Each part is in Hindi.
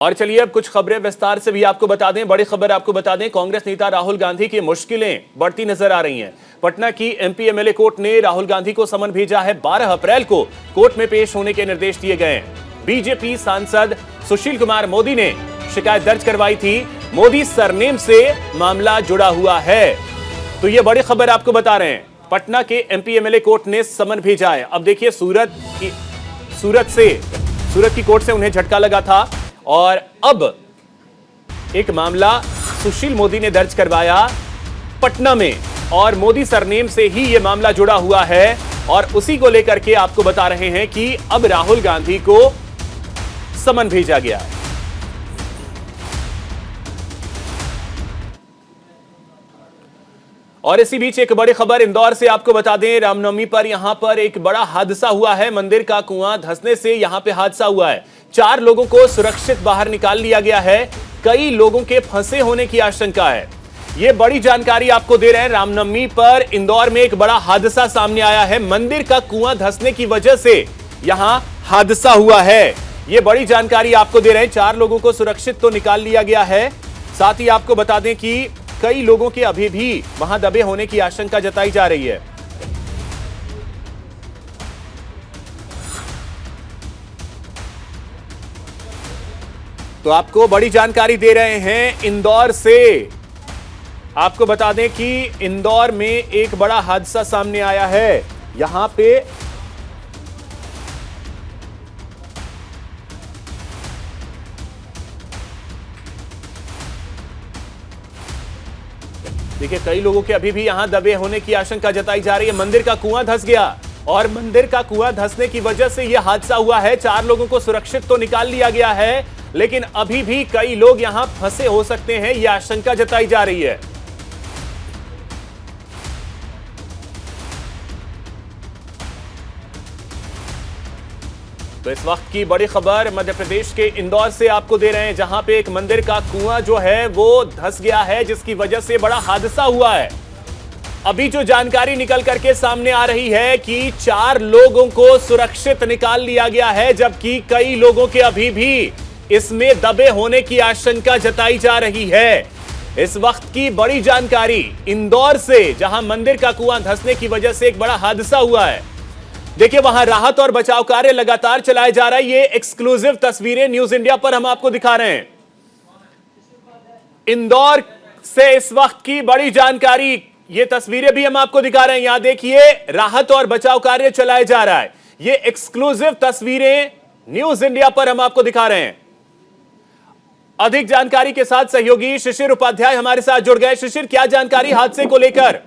और चलिए अब कुछ खबरें विस्तार से भी आपको बता दें। बड़ी खबर आपको बता दें, कांग्रेस नेता राहुल गांधी की मुश्किलें बढ़ती नजर आ रही हैं। पटना की एमपी एमएलए कोर्ट ने राहुल गांधी को समन भेजा है। 12 अप्रैल को कोर्ट में पेश होने के निर्देश दिए गए हैं। बीजेपी सांसद सुशील कुमार मोदी ने शिकायत दर्ज करवाई थी। मोदी सरनेम से मामला जुड़ा हुआ है। तो ये बड़ी खबर आपको बता रहे हैं, पटना के एमपी एमएलए कोर्ट ने समन भेजा है। अब देखिए सूरत की कोर्ट से उन्हें झटका लगा था और अब एक मामला सुशील मोदी ने दर्ज करवाया पटना में, और मोदी सरनेम से ही यह मामला जुड़ा हुआ है। और उसी को लेकर के आपको बता रहे हैं कि अब राहुल गांधी को समन भेजा गया है। और इसी बीच एक बड़ी खबर इंदौर से आपको बता दें। रामनवमी पर यहां पर एक बड़ा हादसा हुआ है। मंदिर का कुआं धंसने से यहां पे हादसा हुआ है। 4 लोगों को सुरक्षित बाहर निकाल लिया गया है। कई लोगों के फंसे होने की आशंका है। यह बड़ी जानकारी आपको दे रहे हैं। रामनवमी पर इंदौर में एक बड़ा हादसा सामने आया है। मंदिर का कुआं धंसने की वजह से यहां हादसा हुआ है। यह बड़ी जानकारी आपको दे रहे हैं। 4 लोगों को सुरक्षित तो निकाल लिया गया है। साथ ही आपको बता दें कि कई लोगों के अभी भी वहां दबे होने की आशंका जताई जा रही है। तो आपको बड़ी जानकारी दे रहे हैं इंदौर से। आपको बता दें कि इंदौर में एक बड़ा हादसा सामने आया है। यहां पे देखिए कई लोगों के अभी भी यहां दबे होने की आशंका जताई जा रही है। मंदिर का कुआं धंस गया और मंदिर का कुआं धंसने की वजह से यह हादसा हुआ है। 4 लोगों को सुरक्षित तो निकाल लिया गया है, लेकिन अभी भी कई लोग यहां फंसे हो सकते हैं, यह आशंका जताई जा रही है। तो इस वक्त की बड़ी खबर मध्य प्रदेश के इंदौर से आपको दे रहे हैं, जहां पे एक मंदिर का कुआं जो है वो धंस गया है, जिसकी वजह से बड़ा हादसा हुआ है। अभी जो जानकारी निकल करके सामने आ रही है कि 4 लोगों को सुरक्षित निकाल लिया गया है, जबकि कई लोगों के अभी भी इसमें दबे होने की आशंका जताई जा रही है। इस वक्त की बड़ी जानकारी इंदौर से, जहां मंदिर का कुआं धंसने की वजह से एक बड़ा हादसा हुआ है। देखिए वहां राहत और बचाव कार्य लगातार चलाया जा रहा है। ये एक्सक्लूसिव तस्वीरें न्यूज इंडिया पर हम आपको दिखा रहे हैं। इंदौर से इस वक्त की बड़ी जानकारी, ये तस्वीरें भी हम आपको दिखा रहे हैं। यहां देखिए राहत और बचाव कार्य चलाया जा रहा है। ये एक्सक्लूसिव तस्वीरें न्यूज इंडिया पर हम आपको दिखा रहे हैं। अधिक जानकारी के साथ सहयोगी शिशिर उपाध्याय हमारे साथ जुड़ गए। शिशिर, क्या जानकारी हादसे को लेकर?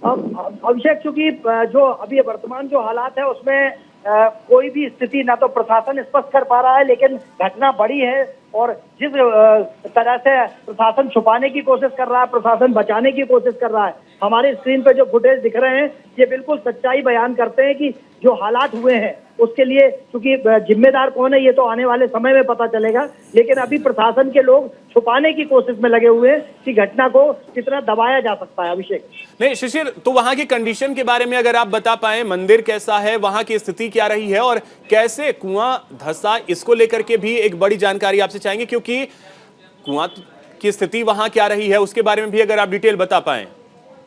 अभिषेक, चूंकि जो अभी वर्तमान जो हालात है उसमें कोई भी स्थिति ना तो प्रशासन स्पष्ट कर पा रहा है, लेकिन घटना बड़ी है और जिस तरह से प्रशासन छुपाने की कोशिश कर रहा है, प्रशासन बचाने की कोशिश कर रहा है, हमारे स्क्रीन पे जो फुटेज दिख रहे हैं ये बिल्कुल सच्चाई बयान करते हैं कि जो हालात हुए हैं उसके लिए क्योंकि जिम्मेदार कौन है ये तो आने वाले समय में पता चलेगा, लेकिन अभी प्रशासन के लोग छुपाने की कोशिश में लगे हुए हैं कि घटना को कितना दबाया जा सकता है। अभिषेक, नहीं शिशिर, तो वहां की कंडीशन के बारे में अगर आप बता पाए, मंदिर कैसा है, वहां की स्थिति क्या रही है और कैसे कुआं धंसा, इसको लेकर के भी एक बड़ी जानकारी आपसे चाहेंगे, क्योंकि कुआं की स्थिति वहां क्या रही है उसके बारे में भी अगर आप डिटेल बता पाए।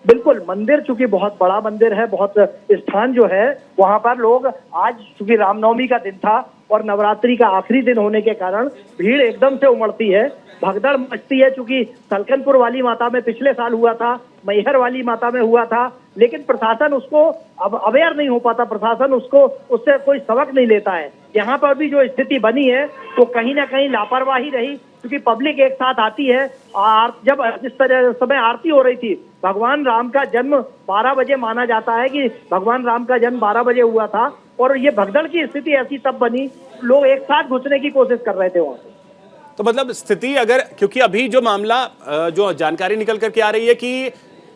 बिल्कुल, मंदिर चूंकि बहुत बड़ा मंदिर है, बहुत स्थान जो है वहां पर लोग, आज चूंकि रामनवमी का दिन था और नवरात्रि का आखिरी दिन होने के कारण भीड़ एकदम से उमड़ती है, भगदड़ मचती है। चूंकि सलकनपुर वाली माता में पिछले साल हुआ था, मैहर वाली माता में हुआ था, लेकिन प्रशासन उसको अब अवेयर नहीं हो पाता, प्रशासन उससे कोई सबक नहीं लेता है। यहाँ पर भी जो स्थिति बनी है तो कहीं ना कहीं लापरवाही रही, क्योंकि पब्लिक एक साथ आती है। जब जिस तरह समय आरती हो रही थी, भगवान राम का जन्म 12 बजे माना जाता है कि भगवान राम का जन्म 12 बजे हुआ था, और ये भगदड़ की स्थिति ऐसी तब बनी, लोग एक साथ घुसने की कोशिश कर रहे थे वहां पे। तो मतलब स्थिति अगर, क्योंकि अभी जो मामला जो जानकारी निकल करके आ रही है कि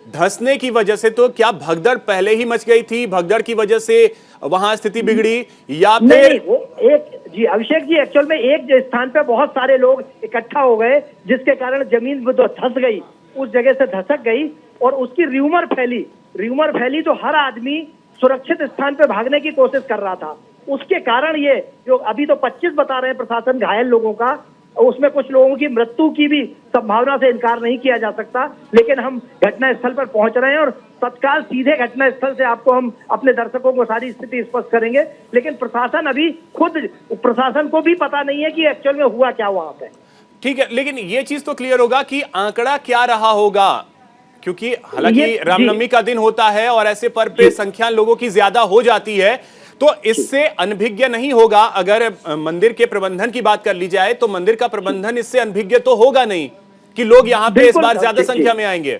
धंसने की वजह से, तो क्या भगदड़ पहले ही मच गई थी, भगदड़ की वजह से वहां स्थिति बिगड़ी, या फिर जी अभिषेक जी, एक्चुअल में एक स्थान पे बहुत सारे लोग इकट्ठा हो गए, जिसके कारण जमीन जो धंस गई, उस जगह से धसक गई और उसकी र्यूमर फैली तो हर आदमी सुरक्षित स्थान पे भागने की कोशिश कर रहा था। उसके कारण ये जो अभी तो 25 बता रहे हैं प्रशासन घायल लोगों का, उसमें कुछ लोगों की मृत्यु की भी संभावना से इनकार नहीं किया जा सकता, लेकिन हम घटना स्थल पर पहुंच रहे हैं और तत्काल सीधे घटना स्थल से आपको हम अपने दर्शकों को सारी स्थिति स्पष्ट करेंगे। लेकिन प्रशासन अभी खुद प्रशासन को भी पता नहीं है कि एक्चुअल में हुआ क्या वहां पे। ठीक है, लेकिन ये चीज तो क्लियर होगा कि आंकड़ा क्या रहा होगा, क्योंकि हालांकि रामनवमी का दिन होता है और ऐसे पर्व पे संख्या लोगों की ज्यादा हो जाती है, तो इससे अनभिज्ञ नहीं होगा। अगर मंदिर के प्रबंधन की बात कर ली जाए तो मंदिर का प्रबंधन इससे अनभिज्ञ तो होगा नहीं कि लोग यहाँ पे इस बार ज्यादा संख्या में आएंगे।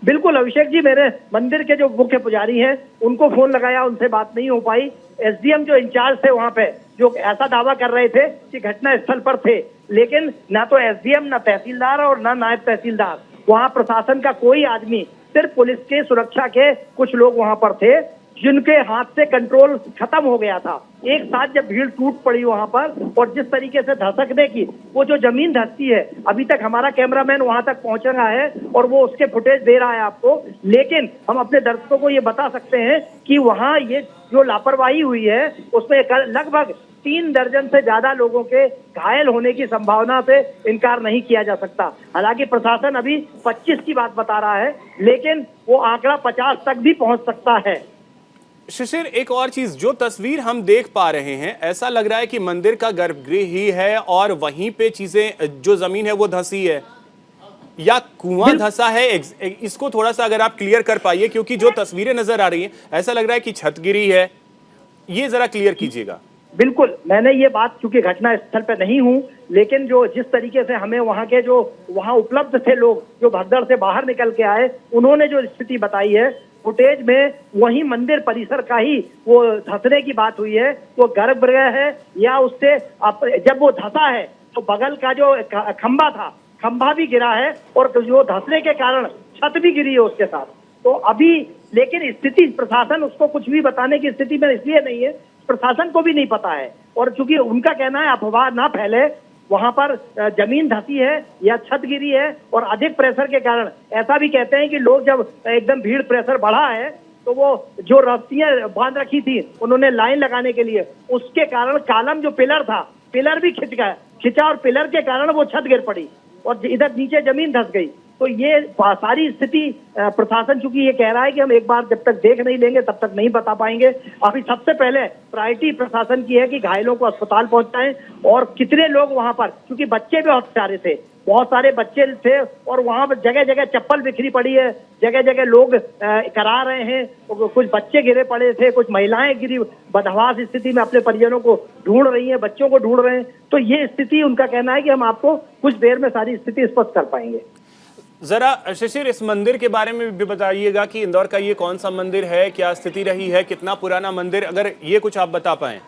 बिल्कुल अभिषेक जी, मेरे मंदिर के जो मुख्य पुजारी हैं उनको फोन लगाया, उनसे बात नहीं हो पाई। एसडीएम जो इंचार्ज थे वहां पे, जो ऐसा दावा कर रहे थे कि घटना स्थल पर थे, लेकिन ना तो एसडीएम, ना तहसीलदार और ना नायब तहसीलदार, वहां प्रशासन का कोई आदमी, सिर्फ पुलिस के सुरक्षा के कुछ लोग वहां पर थे जिनके हाथ से कंट्रोल खत्म हो गया था। एक साथ जब भीड़ टूट पड़ी वहां पर और जिस तरीके से धसकने की वो जो जमीन धसती है, अभी तक हमारा कैमरामैन वहां तक पहुंच रहा है और वो उसके फुटेज दे रहा है आपको, लेकिन हम अपने दर्शकों को ये बता सकते हैं कि वहां ये जो लापरवाही हुई है उसमें लगभग 3 दर्जन से ज्यादा लोगों के घायल होने की संभावना से इनकार नहीं किया जा सकता। हालांकि प्रशासन अभी 25 की बात बता रहा है, लेकिन वो आंकड़ा 50 तक भी पहुंच सकता है। शिशिर, एक और चीज, जो तस्वीर हम देख पा रहे हैं, ऐसा लग रहा है कि मंदिर का गर्भगृह ही है और वहीं पे चीजें, जो जमीन है वो धंसी है या कुआं धंसा है। इसको थोड़ा सा अगर आप क्लियर कर पाइए, क्योंकि जो तस्वीरें नजर आ रही हैं ऐसा लग रहा है कि छत गिरी है, ये जरा क्लियर कीजिएगा। बिल्कुल, मैंने ये बात, चूंकि घटना स्थल पे नहीं हूँ, लेकिन जो जिस तरीके से हमें वहाँ के जो वहाँ उपलब्ध थे लोग जो भगदड़ से बाहर निकल के आए, उन्होंने जो स्थिति बताई है फुटेज में, वही मंदिर परिसर का ही वो धंसने की बात हुई है। वो गर्भगृह है या उससे जब वो धंसा है तो बगल का जो खंभा था, खंभा भी गिरा है और जो धंसने के कारण छत भी गिरी है उसके साथ। तो अभी लेकिन स्थिति, प्रशासन उसको कुछ भी बताने की स्थिति में इसलिए नहीं है, प्रशासन को भी नहीं पता है, और चूंकि उनका कहना है अफवाह ना फैले, वहां पर जमीन धंसी है या छत गिरी है और अधिक प्रेशर के कारण, ऐसा भी कहते हैं कि लोग जब एकदम भीड़ प्रेशर बढ़ा है तो वो जो रस्सियां बांध रखी थी उन्होंने लाइन लगाने के लिए, उसके कारण कालम जो पिलर था, पिलर भी खिंचा और पिलर के कारण वो छत गिर पड़ी और इधर नीचे जमीन धंस गई। तो ये सारी स्थिति प्रशासन चूंकि ये कह रहा है कि हम एक बार जब तक देख नहीं लेंगे तब तक नहीं बता पाएंगे। अभी सबसे पहले प्रायोरिटी प्रशासन की है कि घायलों को अस्पताल पहुंचाएं और कितने लोग वहां पर, क्योंकि बच्चे भी बहुत सारे थे, बहुत सारे बच्चे थे और वहां पर जगह जगह चप्पल बिखरी पड़ी है, जगह जगह लोग करा रहे हैं, कुछ बच्चे गिरे पड़े थे, कुछ महिलाएं गिरी बदहवास स्थिति में अपने परिजनों को ढूंढ रही हैं, बच्चों को ढूंढ रहे हैं। तो ये स्थिति, उनका कहना है कि हम आपको कुछ देर में सारी स्थिति स्पष्ट कर पाएंगे। जरा शिशिर, इस मंदिर के बारे में भी बताइएगा कि इंदौर का ये कौन सा मंदिर है, क्या स्थिति रही है, कितना पुराना मंदिर, अगर ये कुछ आप बता पाएं।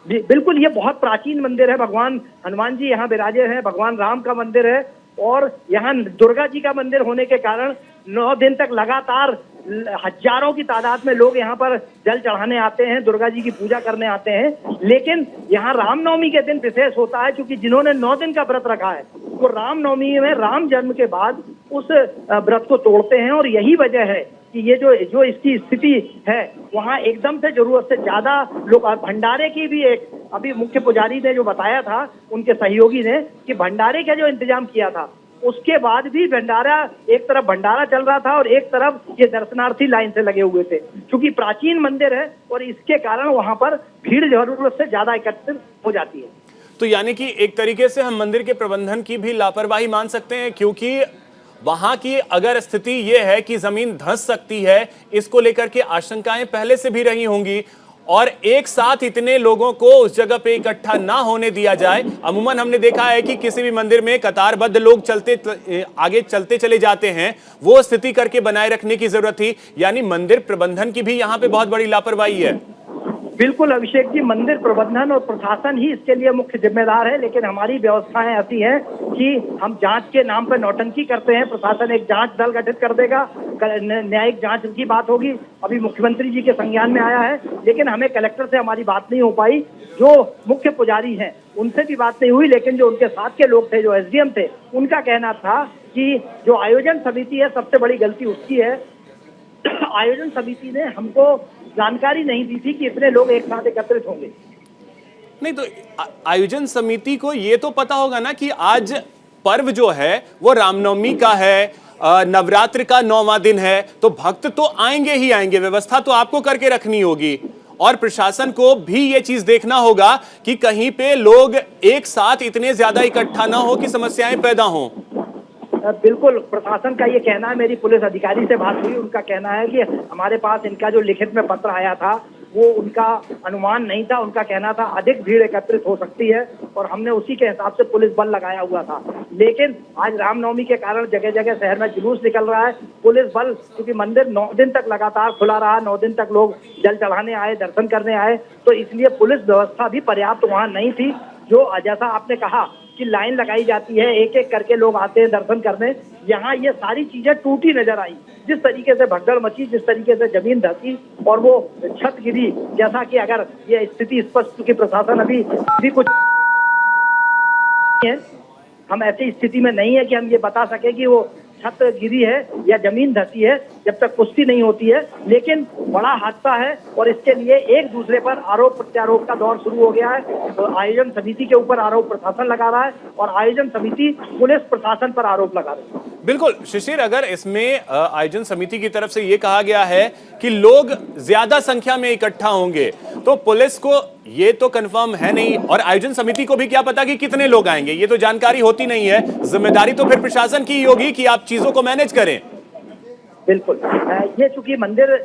जी बिल्कुल, ये बहुत प्राचीन मंदिर है। भगवान हनुमान जी यहाँ विराजे हैं, भगवान राम का मंदिर है और यहाँ दुर्गा जी का मंदिर होने के कारण 9 दिन तक लगातार हजारों की तादाद में लोग यहाँ पर जल चढ़ाने आते हैं, दुर्गा जी की पूजा करने आते हैं। लेकिन यहाँ रामनवमी के दिन विशेष होता है, क्योंकि जिन्होंने 9 दिन का व्रत रखा है वो रामनवमी में राम जन्म के बाद उस व्रत को तोड़ते हैं और यही वजह है कि ये जो इसकी स्थिति है वहाँ एकदम से जरूरत से ज्यादा लोग, भंडारे की भी एक अभी मुख्य पुजारी ने जो बताया था, उनके सहयोगी ने, कि भंडारे का जो इंतजाम किया था उसके बाद भी भंडारा, एक तरफ भंडारा चल रहा था और एक तरफ ये दर्शनार्थी लाइन से लगे हुए थे। क्योंकि प्राचीन मंदिर है और इसके कारण वहां पर भीड़ जरूरत से ज्यादा एकत्रित हो जाती है। तो यानी कि एक तरीके से हम मंदिर के प्रबंधन की भी लापरवाही मान सकते हैं, क्योंकि वहां की अगर स्थिति यह है कि जमीन धंस सकती है, इसको लेकर के आशंकाएं पहले से भी रही होंगी और एक साथ इतने लोगों को उस जगह पे इकट्ठा ना होने दिया जाए। अमूमन हमने देखा है कि किसी भी मंदिर में कतारबद्ध लोग आगे चलते चले जाते हैं, वो स्थिति करके बनाए रखने की जरूरत थी। यानी मंदिर प्रबंधन की भी यहाँ पे बहुत बड़ी लापरवाही है। बिल्कुल अभिषेक जी, मंदिर प्रबंधन और प्रशासन ही इसके लिए मुख्य जिम्मेदार है, लेकिन हमारी व्यवस्थाएं ऐसी हैं कि हम जांच के नाम पर नौटंकी करते हैं। प्रशासन एक जांच दल गठित कर देगा, न्यायिक जांच की बात होगी, अभी मुख्यमंत्री जी के संज्ञान में आया है, लेकिन हमें कलेक्टर से हमारी बात नहीं हो पाई। जो मुख्य पुजारी हैं उनसे भी बात नहीं हुई, लेकिन जो उनके साथ के लोग थे, जो एसडीएम थे, उनका कहना था कि जो आयोजन समिति है, सबसे बड़ी गलती उसकी है। आयोजन समिति ने हमको जानकारी नहीं दी थी कि इतने लोग एक साथ एकत्रित होंगे। नहीं तो आयोजन समिति को ये तो पता होगा ना कि आज पर्व जो है वो रामनवमी का है, नवरात्र का 9वां दिन है, तो भक्त तो आएंगे ही आएंगे, व्यवस्था तो आपको करके रखनी होगी और प्रशासन को भी ये चीज देखना होगा कि कहीं पे लोग एक साथ इतने ज्यादा इकट्ठा ना हो कि समस्याएं पैदा हों। बिल्कुल, प्रशासन का ये कहना है, मेरी पुलिस अधिकारी से बात हुई, उनका कहना है कि हमारे पास इनका जो लिखित में पत्र आया था वो उनका अनुमान नहीं था, उनका कहना था अधिक भीड़ एकत्रित हो सकती है और हमने उसी के हिसाब से पुलिस बल लगाया हुआ था। लेकिन आज रामनवमी के कारण जगह जगह शहर में जुलूस निकल रहा है, पुलिस बल, क्योंकि मंदिर 9 दिन तक लगातार खुला रहा, 9 दिन तक लोग जल चढ़ाने आए, दर्शन करने आए, तो इसलिए पुलिस व्यवस्था भी पर्याप्त वहाँ नहीं थी। जो जैसा आपने कहा कि लाइन लगाई जाती है, एक एक करके लोग आते हैं दर्शन करने, यहाँ ये सारी चीजें टूटी नजर आई। जिस तरीके से भगदड़ मची, जिस तरीके से जमीन धसी और वो छत गिरी, जैसा कि अगर ये स्थिति स्पष्ट, क्योंकि प्रशासन अभी भी कुछ है, हम ऐसी स्थिति में नहीं है कि हम ये बता सके कि वो छत गिरी है या जमीन धसी है, जब तक पुष्टि नहीं होती है। लेकिन बड़ा हादसा है और इसके लिए एक दूसरे पर आरोप प्रत्यारोप का दौर शुरू हो गया है। तो आयोजन समिति के ऊपर आरोप प्रशासन लगा रहा है और आयोजन समिति पुलिस प्रशासन पर आरोप लगा रही है। बिल्कुल शिशिर, अगर इसमें आयोजन समिति की तरफ से यह कहा गया है कि लोग ज्यादा संख्या में इकट्ठा होंगे, तो पुलिस को ये तो कंफर्म है नहीं और आयोजन समिति को भी क्या पता कि कितने लोग आएंगे, ये तो जानकारी होती नहीं है। जिम्मेदारी तो फिर प्रशासन की होगी कि आप चीजों को मैनेज करें। बिल्कुल, ये चूंकि मंदिर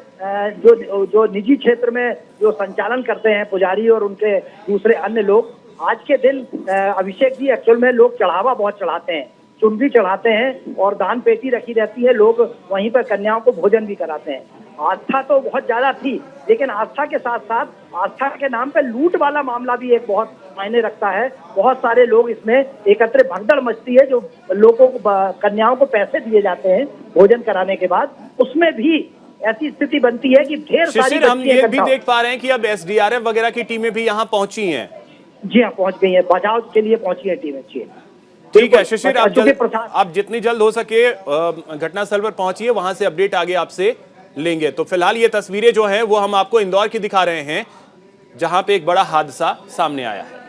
जो निजी क्षेत्र में जो संचालन करते हैं पुजारी और उनके दूसरे अन्य लोग, आज के दिन अभिषेक जी एक्चुअल में लोग चढ़ावा बहुत चढ़ाते हैं, चुनरी चढ़ाते हैं और दान पेटी रखी रहती है, लोग वहीं पर कन्याओं को भोजन भी कराते हैं। आस्था तो बहुत ज्यादा थी, लेकिन आस्था के साथ साथ आस्था के नाम पे लूट वाला मामला भी एक बहुत मायने रखता है। बहुत सारे लोग इसमें एकत्रित, भगदड़ मचती है, जो लोगों को, कन्याओं को पैसे दिए जाते हैं भोजन कराने के बाद, उसमें भी ऐसी स्थिति बनती है कि ढेर सारी हम ये भी देख पा रहे हैं कि अब SDRF वगैरह की टीमें भी यहाँ पहुंची हैं। जी हाँ, पहुंच गई है, बचाव के लिए पहुंची है टीमें। ठीक है शिशिर, आप जितनी जल्द हो सके घटनास्थल पर पहुंचिए, वहां से अपडेट आगे आपसे लेंगे। तो फिलहाल ये तस्वीरें जो हैं वो हम आपको इंदौर की दिखा रहे हैं, जहां पे एक बड़ा हादसा सामने आया है।